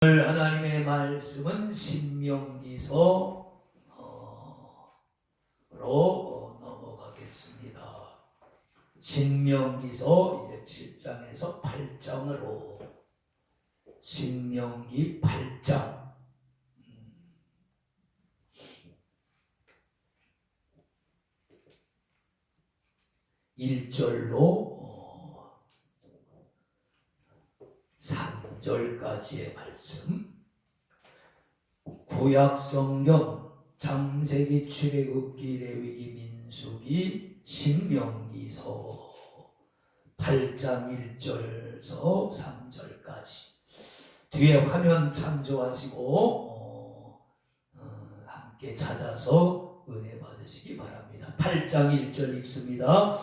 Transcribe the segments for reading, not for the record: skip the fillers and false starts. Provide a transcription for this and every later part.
오늘 하나님의 말씀은 신명기서로 넘어가겠습니다. 신명기서 이제 7장에서 8장으로 신명기 8장 1절로 3절까지의 말씀. 구약성경 창세기, 출애굽기, 레위기, 민수기, 신명기서 8장 1절에서 3절까지. 뒤에 화면 참조하시고 함께 찾아서 은혜 받으시기 바랍니다. 8장 1절 읽습니다.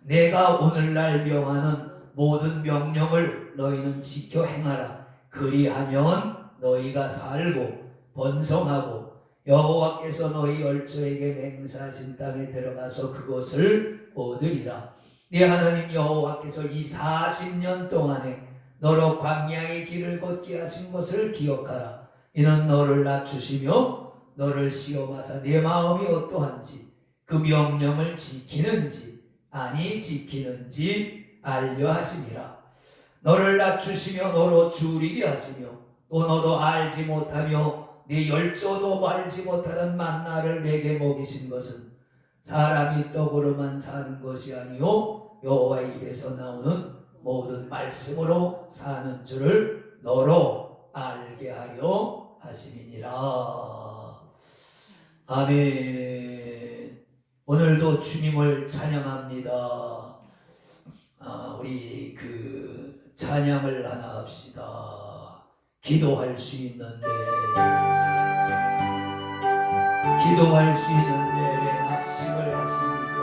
내가 오늘날 명하는 모든 명령을 너희는 지켜 행하라. 그리하면 너희가 살고 번성하고 여호와께서 너희 열조에게 맹세하신 땅에 들어가서 그것을 얻으리라. 네 하나님 여호와께서 이 40년 동안에 너로 광야의 길을 걷게 하신 것을 기억하라. 이는 너를 낮추시며 너를 시험하사 네 마음이 어떠한지 그 명령을 지키는지 아니 지키는지 알려 하시니라. 너를 낮추시며 너로 줄이게 하시며 또 너도 알지 못하며 네 열조도 알지 못하는 만나를 내게 먹이신 것은 사람이 떡으로만 사는 것이 아니요 여호와의 입에서 나오는 모든 말씀으로 사는 줄을 너로 알게 하려 하심이니라. 아멘. 오늘도 주님을 찬양합니다. 우리 찬양을 하나 합시다. 기도할 수 있는데 왜 낙심을 하십니까?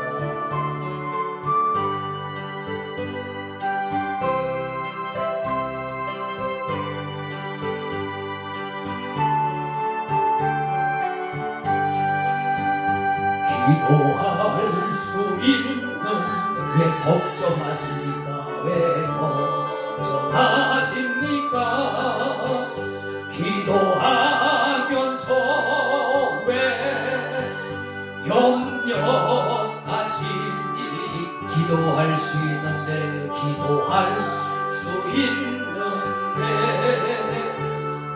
기도할 수 있는데 왜 걱정하십니까? 왜 걱정하십니까? 기도하면서 왜 염려하십니까? 기도할 수 있는데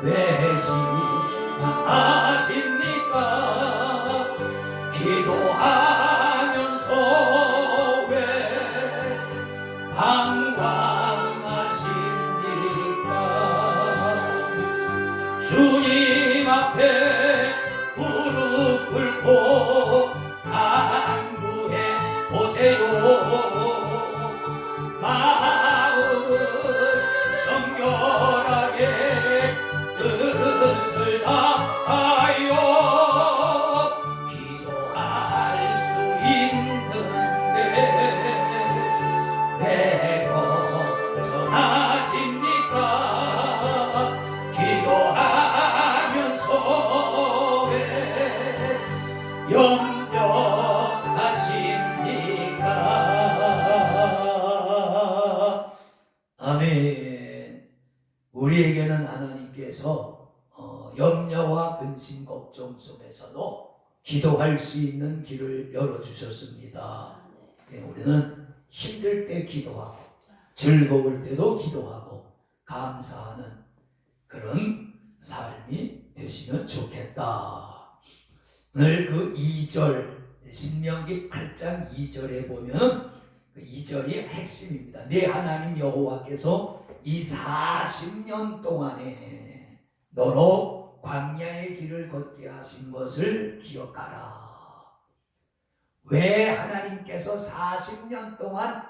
왜 실망하십니까? 기도하면서 왜 방황하십니까? 주님 앞에 무릎 꿇고 간구해 보세요. 마음을 정결하게 뜻을 다하여 아멘. 우리에게는 하나님께서 염려와 근심 걱정 속에서도 기도할 수 있는 길을 열어주셨습니다. 네, 우리는 힘들 때 기도하고 즐거울 때도 기도하고 감사하는 그런 삶이 되시면 좋겠다. 오늘 그 2절 신명기 8장 2절에 보면 그 2절이 핵심입니다. 내 하나님 여호와께서 이 40년 동안에 너로 광야의 길을 걷게 하신 것을 기억하라. 왜 하나님께서 40년 동안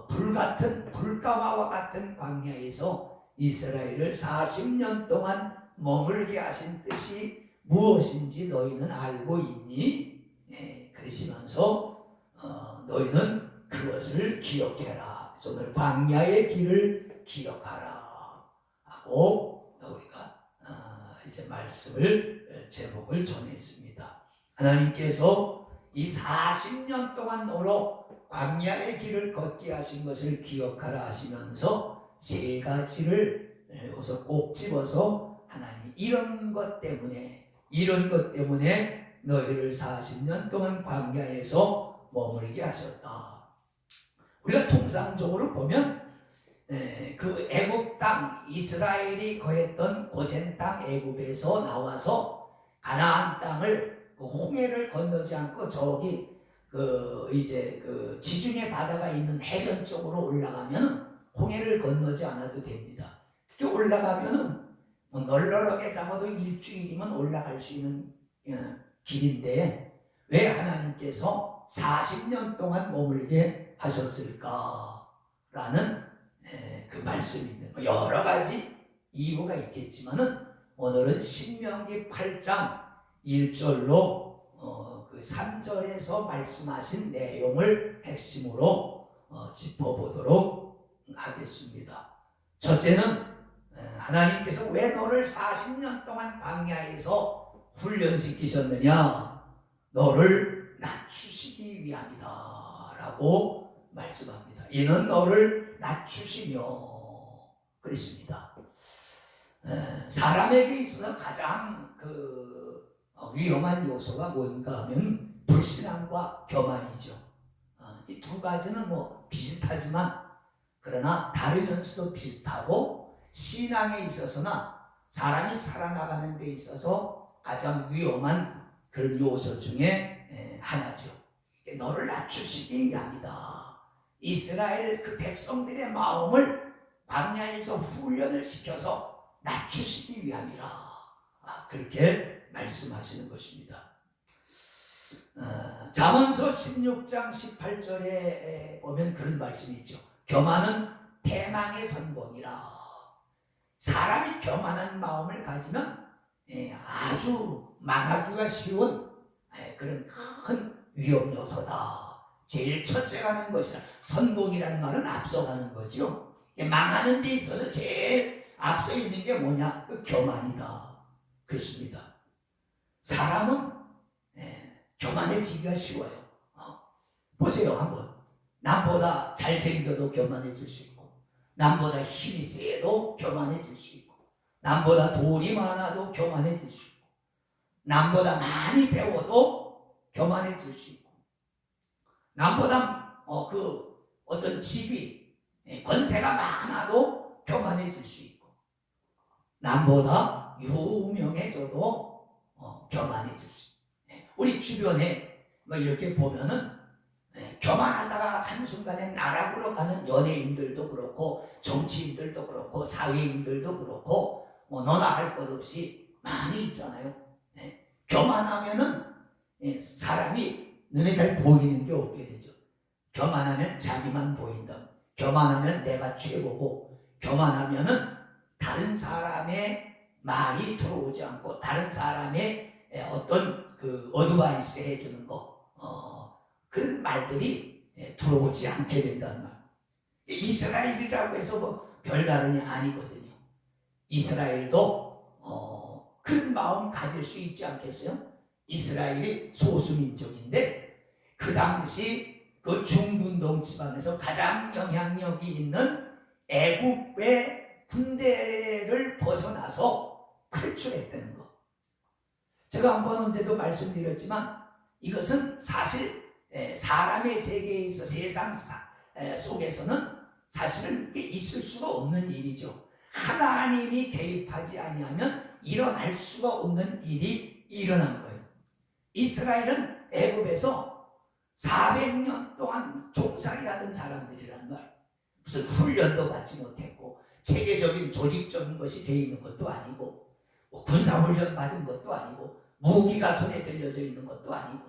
불같은 불가마와 같은 광야에서 이스라엘을 40년 동안 머물게 하신 뜻이 무엇인지 너희는 알고 있니? 네, 그러시면서 너희는 그것을 기억해라. 오늘 광야의 길을 기억하라 하고 우리가 이제 말씀을 제목을 전했습니다. 하나님께서 이 40년 동안 너로 광야의 길을 걷게 하신 것을 기억하라 하시면서 세 가지를 여기서 꼭 집어서 하나님이 이런 것 때문에 너희를 40년 동안 광야에서 머물게 하셨다. 우리가 통상적으로 보면 그 애굽 땅, 이스라엘이 거했던 고센 땅 애굽에서 나와서 가나안 땅을 그 홍해를 건너지 않고 저기 이제 지중해 바다가 있는 해변 쪽으로 올라가면 홍해를 건너지 않아도 됩니다. 그렇게 올라가면은 뭐 널널하게 잡아도 일주일이면 올라갈 수 있는 길인데 왜 하나님께서 40년 동안 머물게 하셨을까라는 그 말씀입니다. 여러 가지 이유가 있겠지만은 오늘은 신명기 8장 1절로 그 3절에서 말씀하신 내용을 핵심으로 짚어보도록 하겠습니다. 첫째는 하나님께서 왜 너를 40년 동안 광야에서 훈련시키셨느냐? 너를 낮추시기 위함이다 라고 말씀합니다. 이는 너를 낮추시며 그랬습니다. 사람에게 있어서 가장 위험한 요소가 뭔가 하면 불신앙과 교만이죠. 이 두 가지는 뭐 비슷하지만 그러나 다르면서도 비슷하고 신앙에 있어서나 사람이 살아나가는 데 있어서 가장 위험한 그런 요소 중에 하나죠. 너를 낮추시기 위함이다. 이스라엘 그 백성들의 마음을 광야에서 훈련을 시켜서 낮추시기 위함이라. 그렇게 말씀하시는 것입니다. 잠언서 16장 18절에 보면 그런 말씀이 있죠. 교만은 패망의 선봉이라. 사람이 교만한 마음을 가지면 아주 망하기가 쉬운 그런 큰 위험 요소다. 제일 첫째가 하는 것이다. 선봉이라는 말은 앞서가는 거죠. 망하는 데 있어서 제일 앞서 있는 게 뭐냐? 그 교만이다. 그렇습니다. 사람은 교만해지기가 쉬워요. 보세요 한번. 남보다 잘생겨도 교만해질 수 있고, 남보다 힘이 세도 교만해질 수 있고, 남보다 돈이 많아도 교만해질 수 있고, 남보다 많이 배워도 교만해질 수 있고, 남보다 어떤 집이 권세가 많아도 교만해질 수 있고, 남보다 유명해져도 교만해질 수 있고, 우리 주변에 이렇게 보면은 교만하다가 한순간에 나락으로 가는 연예인들도 그렇고 정치인들도 그렇고 사회인들도 그렇고 너나 할 것 없이 많이 있잖아요. 교만하면은 사람이 눈에 잘 보이는 게 없게 되죠. 교만하면 자기만 보인다. 교만하면 내가 최고고, 교만하면은 다른 사람의 말이 들어오지 않고 다른 사람의 어떤 그 어드바이스 해주는 거 그런 말들이 들어오지 않게 된다는 말. 이스라엘이라고 해서 뭐 별다른이 아니거든요. 이스라엘도 그런 마음 가질 수 있지 않겠어요? 이스라엘이 소수민족인데 그 당시 그 중근동 지방에서 가장 영향력이 있는 애굽의 군대를 벗어나서 탈출했다는 거. 제가 한번 언제도 말씀드렸지만 이것은 사실 사람의 세계에서 세상 속에서는 사실은 이게 있을 수가 없는 일이죠. 하나님이 개입하지 아니하면 일어날 수가 없는 일이 일어난 거예요. 이스라엘은 애굽에서 400년 동안 종살이 하던 사람들이란 말. 무슨 훈련도 받지 못했고 체계적인 조직적인 것이 되어 있는 것도 아니고 군사훈련 받은 것도 아니고 무기가 손에 들려져 있는 것도 아니고,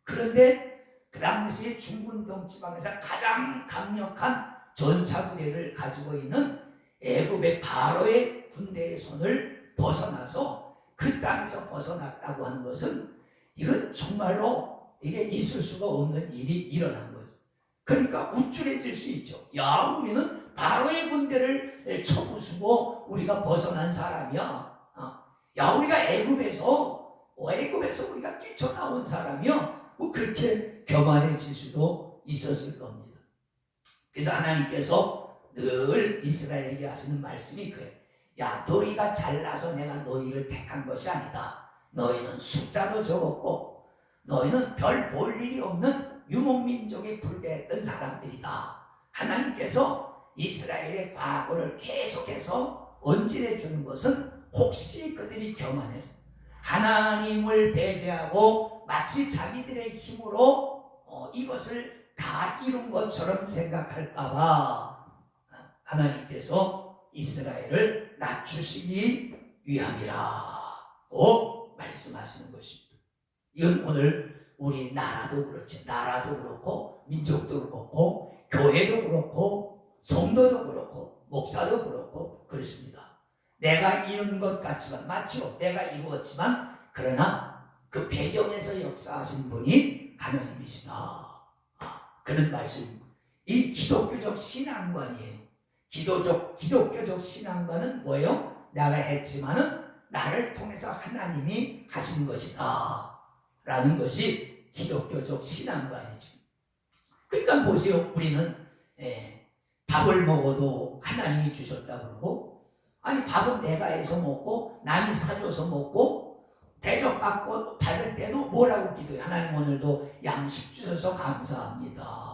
그런데 그 당시에 중근동 지방에서 가장 강력한 전차부대를 가지고 있는 애굽의 바로의 군대의 손을 벗어나서 그 땅에서 벗어났다고 하는 것은 이건 정말로 이게 있을 수가 없는 일이 일어난 거죠. 그러니까 우쭐해질 수 있죠. 야, 우리는 바로의 군대를 쳐부수고 우리가 벗어난 사람이야. 야, 우리가 애굽에서 우리가 뛰쳐나온 사람이야. 뭐 그렇게 교만해질 수도 있었을 겁니다. 그래서 하나님께서 늘 이스라엘에게 하시는 말씀이 그래요. 야, 너희가 잘나서 내가 너희를 택한 것이 아니다. 너희는 숫자도 적었고 너희는 별 볼 일이 없는 유목민족에 불과했던 사람들이다. 하나님께서 이스라엘의 과거를 계속해서 언질해 주는 것은 혹시 그들이 교만해서 하나님을 배제하고 마치 자기들의 힘으로 이것을 다 이룬 것처럼 생각할까봐 하나님께서 이스라엘을 낮추시기 위함이라고 말씀하시는 것입니다. 이건 오늘 우리 나라도 그렇지, 나라도 그렇고 민족도 그렇고 교회도 그렇고 성도도 그렇고 목사도 그렇고 그렇습니다. 내가 이룬 것 같지만, 맞죠? 내가 이루었지만 그러나 그 배경에서 역사하신 분이 하나님이시다. 그런 말씀. 이 기독교적 신앙관이에요. 기독교적 신앙관은 뭐예요? 내가 했지만은 나를 통해서 하나님이 하신 것이다 라는 것이 기독교적 신앙관이죠. 그러니까 보세요. 우리는 밥을 먹어도 하나님이 주셨다 그러고, 아니 밥은 내가 해서 먹고 남이 사줘서 먹고 대접받고 받을 때도 뭐라고 기도해요? 하나님 오늘도 양식 주셔서 감사합니다.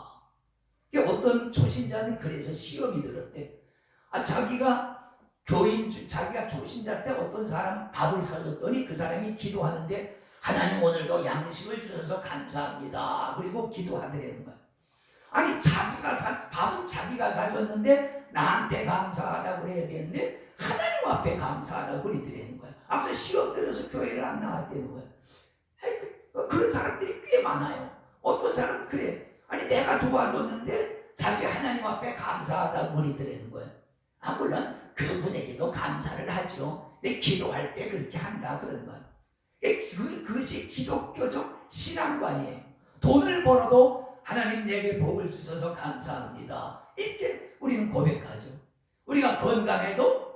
어떤 초신자는 그래서 시험이 들었대. 자기가 자기가 초신자 때 어떤 사람 밥을 사줬더니 그 사람이 기도하는데 하나님 오늘도 양식을 주셔서 감사합니다. 그리고 기도하더라는 거야. 아니 밥은 자기가 사줬는데 나한테 감사하다고 그래야 되는데 하나님 앞에 감사하다고 그러더라는 거야. 앞서 시험 들어서 교회를 안 나갔다는 거야. 그런 사람들이 꽤 많아요. 어떤 사람은 그래. 아니 내가 도와줬는데 자기 하나님 앞에 감사하다고 그러더라는 거야. 물론 그분에게도 감사를 하죠. 근데 기도할 때 그렇게 한다 그런 거야. 그것이 기독교적 신앙관이에요. 돈을 벌어도 하나님 내게 복을 주셔서 감사합니다. 이렇게 우리는 고백하죠. 우리가 건강해도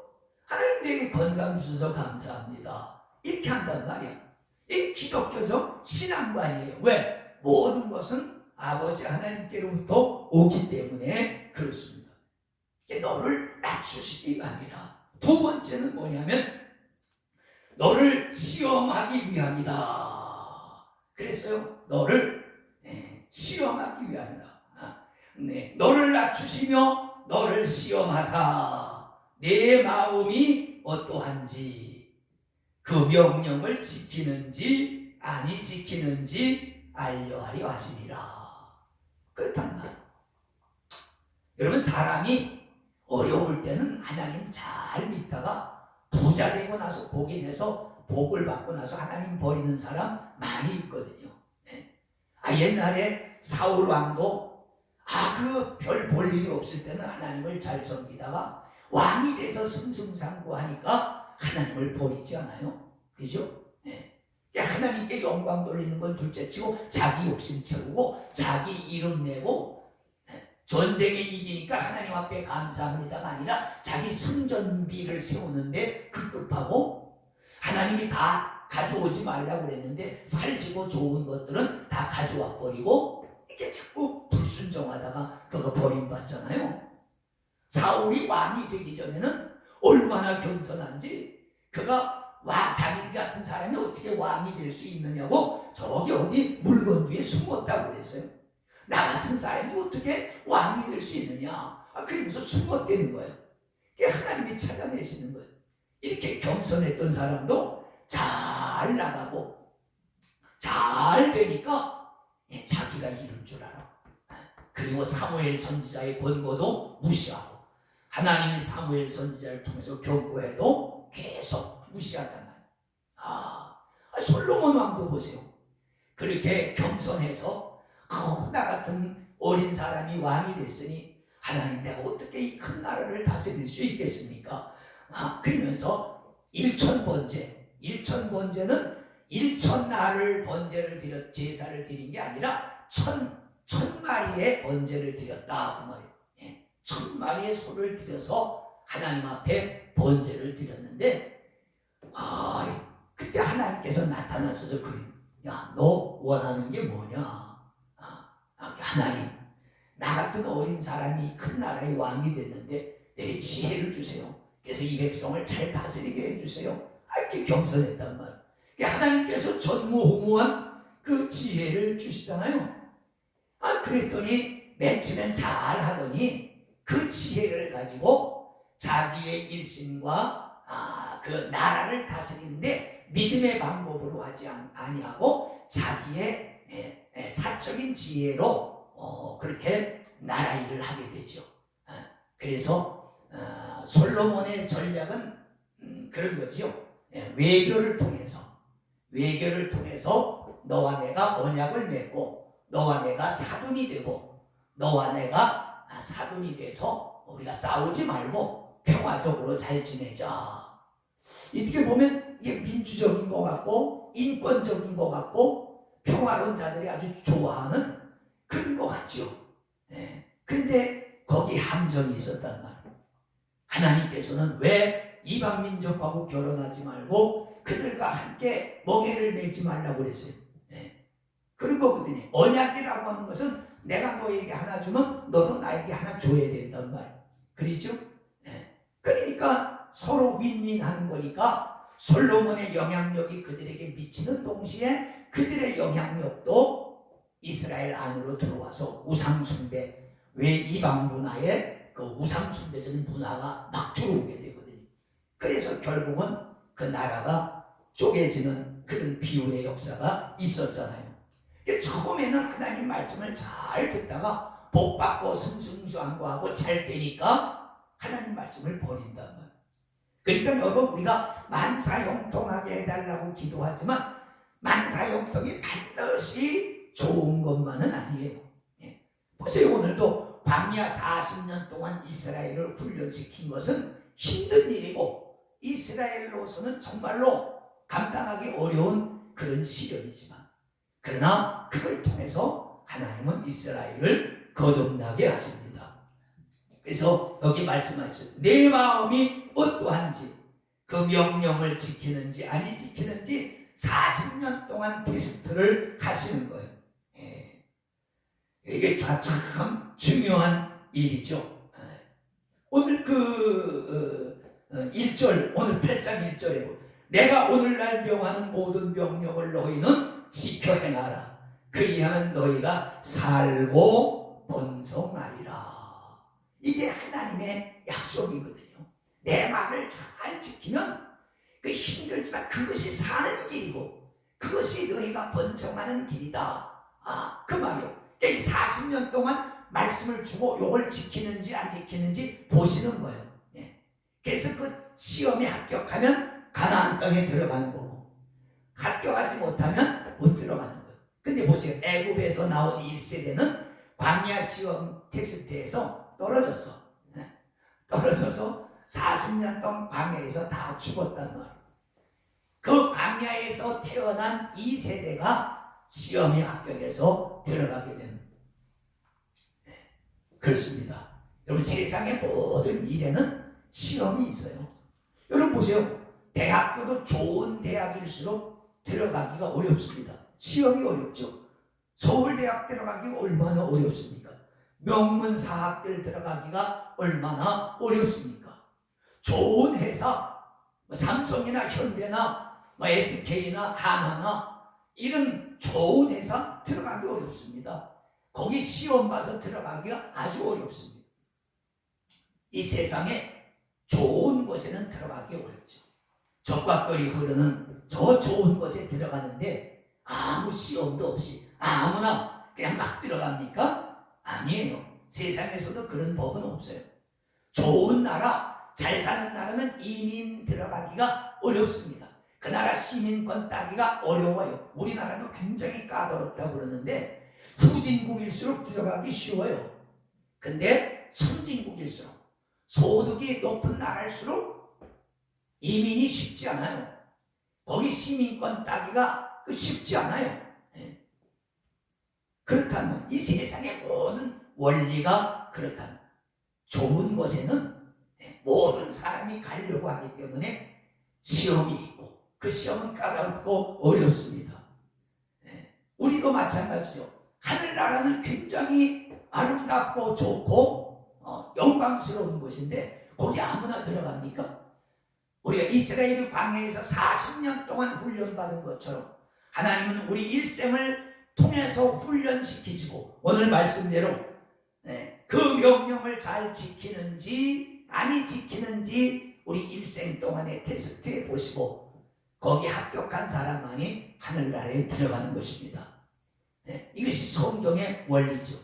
하나님 내게 건강 주셔서 감사합니다. 이렇게 한단 말이야. 이 기독교적 신앙관이에요. 왜? 모든 것은 아버지 하나님께로부터 오기 때문에 그렇습니다. 너를 낮추시기 함이라. 두 번째는 뭐냐면 너를 시험하기 위함이다. 그랬어요. 너를 시험하기 위함이다. 너를 낮추시며 너를 시험하사 내 마음이 어떠한지 그 명령을 지키는지 아니 지키는지 알려하려 하시니라. 그렇단 말이에요. 여러분, 사람이 어려울 때는 하나님 잘 믿다가 부자 되고 나서 복이 돼서 복을 받고 나서 하나님 버리는 사람 많이 있거든요. 옛날에 사울 왕도 그 별 볼 일이 없을 때는 하나님을 잘 섬기다가 왕이 돼서 승승장구하니까 하나님을 버리지 않아요. 그죠? 하나님께 영광 돌리는 건 둘째치고 자기 욕심 채우고 자기 이름 내고 전쟁에 이기니까 하나님 앞에 감사합니다가 아니라 자기 성전비를 세우는데 급급하고 하나님이 다 가져오지 말라고 그랬는데 살찌고 좋은 것들은 다 가져와 버리고 이렇게 자꾸 불순종하다가 그거 버림받잖아요. 사울이 왕이 되기 전에는 얼마나 겸손한지 그가 자기 같은 사람이 어떻게 왕이 될 수 있느냐고 저기 어디 물건 뒤에 숨었다고 그랬어요. 나 같은 사람이 어떻게 왕이 될 수 있느냐 그러면서 숨었다는 거예요. 그게 하나님이 찾아내시는 거예요. 이렇게 겸손했던 사람도 잘 나가고 잘 되니까 자기가 이룬 줄 알아. 그리고 사무엘 선지자의 권고도 무시하고 하나님이 사무엘 선지자를 통해서 경고해도 계속 무시하잖아요. 솔로몬 왕도 보세요. 그렇게 겸손해서 나 같은 어린 사람이 왕이 됐으니 하나님 내가 어떻게 이 큰 나라를 다스릴 수 있겠습니까? 그러면서 일천번제는 1000나를 번제를 제사를 드린 게 아니라 1000마리의 번제를 드렸다 그 말이에요. 1000마리의 소를 드려서 하나님 앞에 번제를 드렸는데 그때 하나님께서 나타나셔서 그래. 야, 너 원하는 게 뭐냐? 하나님, 나 같은 어린 사람이 큰 나라의 왕이 됐는데 내 지혜를 주세요. 그래서 이 백성을 잘 다스리게 해주세요. 이렇게 겸손했단 말. 하나님께서 전무후무한 그 지혜를 주시잖아요. 그랬더니 맨 처음엔 잘 하더니 그 지혜를 가지고 자기의 일심과 그 나라를 다스리는데 믿음의 방법으로 하지 아니하고 자기의 사적인 지혜로 그렇게 나라 일을 하게 되죠. 그래서 솔로몬의 전략은 그런 거죠. 외교를 통해서 너와 내가 언약을 맺고 너와 내가 사돈이 되고 너와 내가 사돈이 돼서 우리가 싸우지 말고 평화적으로 잘 지내자. 이렇게 보면 이게 민주적인 것 같고 인권적인 것 같고 평화론자들이 아주 좋아하는 그런 것 같죠. 그런데 거기 함정이 있었단 말이에요. 하나님께서는 왜 이방 민족하고 결혼하지 말고 그들과 함께 멍에를 매지 말라고 그랬어요. 그런 거거든요. 언약이라고 하는 것은 내가 너에게 하나 주면 너도 나에게 하나 줘야 된단 말. 그렇죠? 그러니까 서로 윈윈하는 거니까 솔로몬의 영향력이 그들에게 미치는 동시에 그들의 영향력도 이스라엘 안으로 들어와서 우상숭배, 왜 이방 문화에 그 우상숭배적인 문화가 막 들어오게 되거든요. 그래서 결국은 그 나라가 쪼개지는 그런 비운의 역사가 있었잖아요. 처음에는 하나님 말씀을 잘 듣다가 복받고 승승장구하고 잘 되니까 하나님 말씀을 버린단 말이에요. 그러니까 여러분 우리가 만사형통하게 해달라고 기도하지만 만사형통이 반드시 좋은 것만은 아니에요. 보세요. 오늘도 광야 40년 동안 이스라엘을 훈련시킨 것은 힘든 일이고 이스라엘로서는 정말로 감당하기 어려운 그런 시련이지만 그러나 그걸 통해서 하나님은 이스라엘을 거듭나게 하십니다. 그래서 여기 말씀하셨죠. 내 마음이 어떠한지 그 명령을 지키는지 아니 지키는지 40년 동안 테스트를 하시는 거예요. 이게 참 중요한 일이죠. 오늘 그 1절 오늘 8장 1절에 내가 오늘날 명하는 모든 명령을 너희는 지켜 행하라. 그리하면 너희가 살고 번성하리라. 이게 하나님의 약속이거든요. 내 말을 잘 지키면 그 힘들지만 그것이 사는 길이고 그것이 너희가 번성하는 길이다. 그 말이요. 이 40년 동안 말씀을 주고 이걸 지키는지 안 지키는지 보시는 거예요. 그래서 그 시험에 합격하면 가나안 땅에 들어가는 거고 합격하지 못하면 못 들어가는 거예요. 근데 보세요. 애굽에서 나온 1세대는 광야 시험 테스트에서 떨어졌어. 떨어져서 40년 동안 광야에서 다 죽었단 말이에요. 그 광야에서 태어난 2세대가 시험에 합격해서 들어가게 되는 그렇습니다. 여러분 세상의 모든 일에는 시험이 있어요. 여러분 보세요. 대학교도 좋은 대학일수록 들어가기가 어렵습니다. 시험이 어렵죠. 서울대학 들어가기가 얼마나 어렵습니까? 명문사학들 들어가기가 얼마나 어렵습니까? 좋은 회사, 삼성이나 현대나 SK나 하나나 이런 좋은 회사 들어가기 어렵습니다. 거기 시험 봐서 들어가기가 아주 어렵습니다. 이 세상에 좋은 곳에는 들어가기 어렵죠. 적과거리 흐르는 저 좋은 곳에 들어가는데 아무 시험도 없이 아무나 그냥 막 들어갑니까? 아니에요. 세상에서도 그런 법은 없어요. 좋은 나라, 잘 사는 나라는 이민 들어가기가 어렵습니다. 그 나라 시민권 따기가 어려워요. 우리나라도 굉장히 까다롭다고 그러는데 후진국일수록 들어가기 쉬워요. 근데 선진국일수록 소득이 높은 나라일수록 이민이 쉽지 않아요. 거기 시민권 따기가 쉽지 않아요. 그렇다면 이 세상의 모든 원리가 그렇다면 좋은 곳에는 모든 사람이 가려고 하기 때문에 시험이 있고 그 시험은 까다롭고 어렵습니다. 우리도 마찬가지죠. 하늘나라는 굉장히 아름답고 좋고 영광스러운 곳인데 거기 아무나 들어갑니까? 우리가 이스라엘이 광야에서 40년 동안 훈련받은 것처럼 하나님은 우리 일생을 통해서 훈련시키시고 오늘 말씀대로 그 명령을 잘 지키는지 아니 지키는지 우리 일생 동안에 테스트해 보시고 거기 합격한 사람만이 하늘나라에 들어가는 것입니다. 이것이 성경의 원리죠.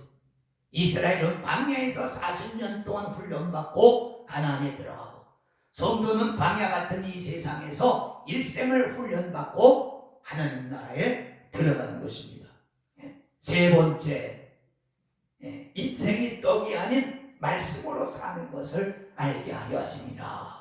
이스라엘은 광야에서 40년 동안 훈련받고 가나안에 들어가고 성도는 광야 같은 이 세상에서 일생을 훈련받고 하나님 나라에 들어가는 것입니다. 세 번째, 인생이 떡이 아닌 말씀으로 사는 것을 알게 하려 하심이라.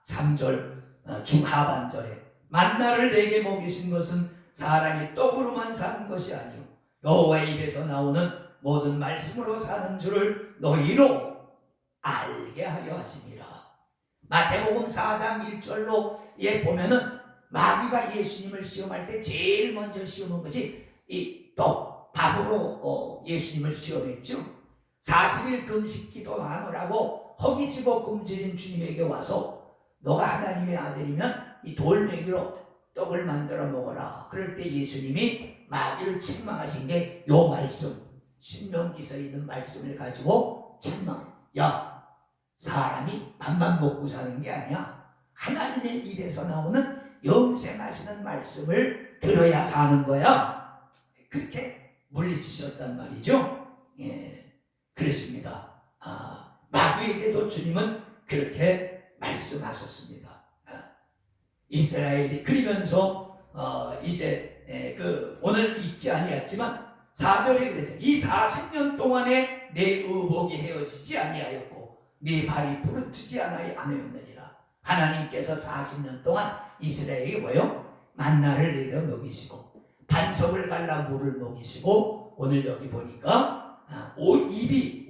3절 중하반절에 만나를 내게 먹이신 것은 사람이 떡으로만 사는 것이 아니요 여호와의 입에서 나오는 모든 말씀으로 사는 줄을 너희로 알게 하려 하심이라. 마태복음 4장 1절로 보면은 마귀가 예수님을 시험할 때 제일 먼저 시험한 것이 이 떡, 밥으로 예수님을 시험했죠. 40일 금식 기도하느라고 허기 집어 굶주린 주님에게 와서 너가 하나님의 아들이면 이 돌멩이로 떡을 만들어 먹어라. 그럴 때 예수님이 마귀를 책망하신 게 요 말씀, 신명기서에 있는 말씀을 가지고 책망. 야, 사람이 밥만 먹고 사는 게 아니야. 하나님의 입에서 나오는 영생하시는 말씀을 들어야 사는 거야. 그렇게 물리치셨단 말이죠. 그렇습니다. 마귀에게도 주님은 그렇게 말씀하셨습니다. 이스라엘이 그러면서 이제 오늘 읽지 아니했지만 4절에 그랬죠. 이 40년 동안에 내 의복이 헤어지지 아니하였고 네 발이 부르트지 않았느니라. 하나님께서 40년 동안 이스라엘에게 뭐요? 만나를 내려 먹이시고 반석을 갈라 물을 먹이시고 오늘 여기 보니까 옷이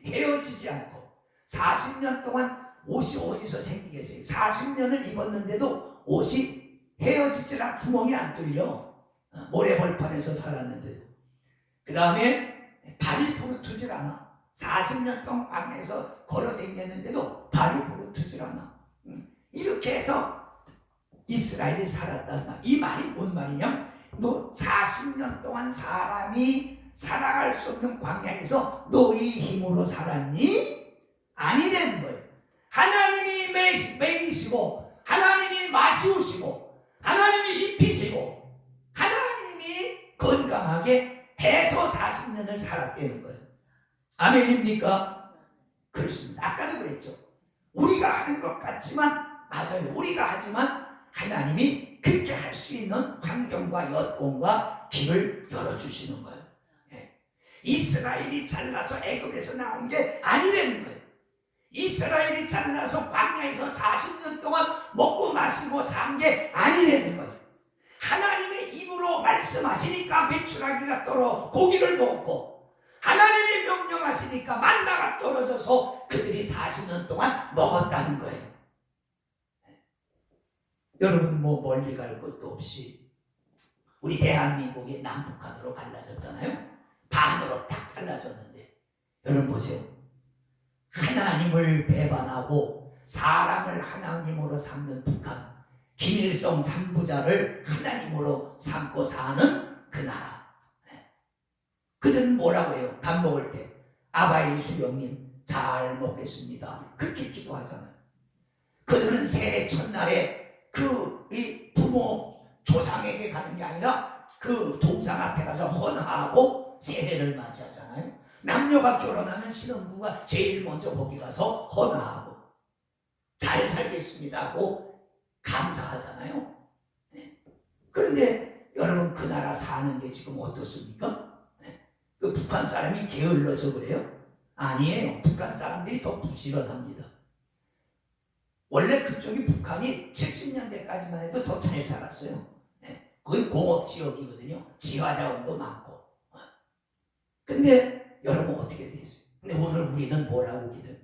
헤어지지 않고 40년 동안 옷이 어디서 생기겠어요? 40년을 입었는데도 옷이 헤어지질 않고 구멍이 안 뚫려. 모래벌판에서 살았는데도. 그 다음에 발이 부르트질 않아. 40년 동안 광야에서 걸어다녔는데도 발이 부르트질 않아. 이렇게 해서 이스라엘이 살았단 말. 이 말이 뭔 말이냐면 너 40년 동안 사람이 살아갈 수 없는 광야에서 너의 힘으로 살았니? 아니라는 거예요. 하나님이 먹이시고 하나님이 마시우시고 하나님이 입히시고 하나님이 건강하게 해서 40년을 살았다는 거예요. 아멘입니까? 그렇습니다. 아까도 그랬죠. 우리가 하는 것 같지만 맞아요. 우리가 하지만 하나님이 그렇게 할 수 있는 환경과 여건과 길을 열어주시는 거예요. 이스라엘이 잘나서 애굽에서 나온 게 아니라는 거예요. 이스라엘이 잘나서 광야에서 40년 동안 먹고 마시고 산 게 아니라는 거예요. 하나님의 입으로 말씀하시니까 메추라기가 떨어 고기를 먹고 하나님이 명령하시니까 만나가 떨어져서 그들이 40년 동안 먹었다는 거예요. 여러분 멀리 갈 것도 없이 우리 대한민국이 남북한으로 갈라졌잖아요. 반으로 딱 갈라졌는데 여러분 보세요. 하나님을 배반하고 사람을 하나님으로 삼는 북한, 김일성 3부자를 하나님으로 삼고 사는 그 나라. 그들은 뭐라고 해요? 밥 먹을 때 아바의 수령님 잘 먹겠습니다. 그렇게 기도하잖아요. 그들은 새해 첫날에 우리 부모 조상에게 가는 게 아니라 그 동상 앞에 가서 헌화하고 새해를 맞이하잖아요. 남녀가 결혼하면 신혼부가 제일 먼저 거기 가서 헌화하고 잘 살겠습니다 하고 감사하잖아요. 그런데 여러분 그 나라 사는 게 지금 어떻습니까? 그 북한 사람이 게을러서 그래요? 아니에요. 북한 사람들이 더 부지런합니다. 원래 그쪽이 북한이 70년대까지만 해도 더 잘 살았어요. 거기 공업지역이거든요. 지하자원도 많고. 근데 여러분 어떻게 됐어요? 근데 오늘 우리는 뭐라고 기도해요?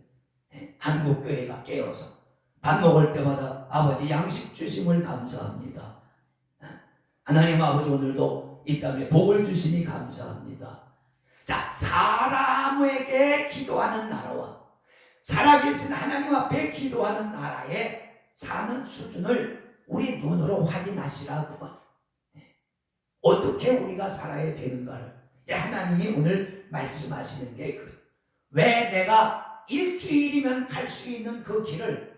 한국교회가 깨어서 밥 먹을 때마다 아버지 양식 주심을 감사합니다. 하나님 아버지 오늘도 이 땅에 복을 주시니 감사합니다. 자, 사람에게 기도하는 나라와 살아계신 하나님 앞에 기도하는 나라에 사는 수준을 우리 눈으로 확인하시라고. 어떻게 우리가 살아야 되는가를 하나님이 오늘 말씀하시는 게 그래요. 왜 내가 일주일이면 갈 수 있는 그 길을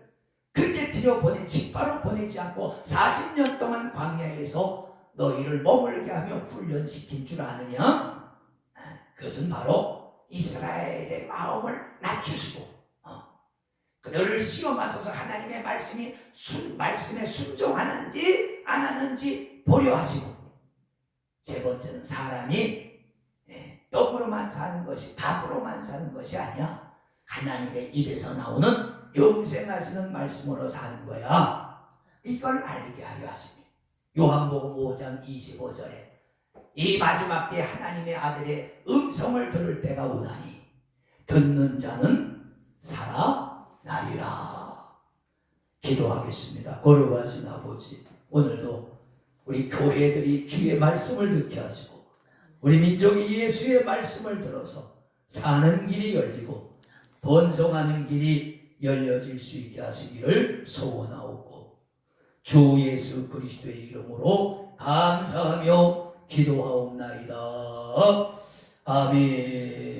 그렇게 들여보내 직바로 보내지 않고 40년 동안 광야에서 너희를 머물게 하며 훈련시킨 줄 아느냐? 그것은 바로 이스라엘의 마음을 낮추시고 그들을 시험하셔서 하나님의 말씀에 순종하는지 안 하는지 보려 하시고, 세 번째는 사람이 떡으로만 사는 것이, 밥으로만 사는 것이 아니야. 하나님의 입에서 나오는 영생하시는 말씀으로 사는 거야. 이걸 알게 하려 하십니다. 요한복음 5장 25절에 이 마지막 때 하나님의 아들의 음성을 들을 때가 오나니 듣는 자는 살아나리라. 기도하겠습니다. 거룩하신 아버지, 오늘도 우리 교회들이 주의 말씀을 듣게 하시고 우리 민족이 예수의 말씀을 들어서 사는 길이 열리고 번성하는 길이 열려질 수 있게 하시기를 소원하옵고, 주 예수 그리스도의 이름으로 감사하며 기도하옵나이다. 아멘.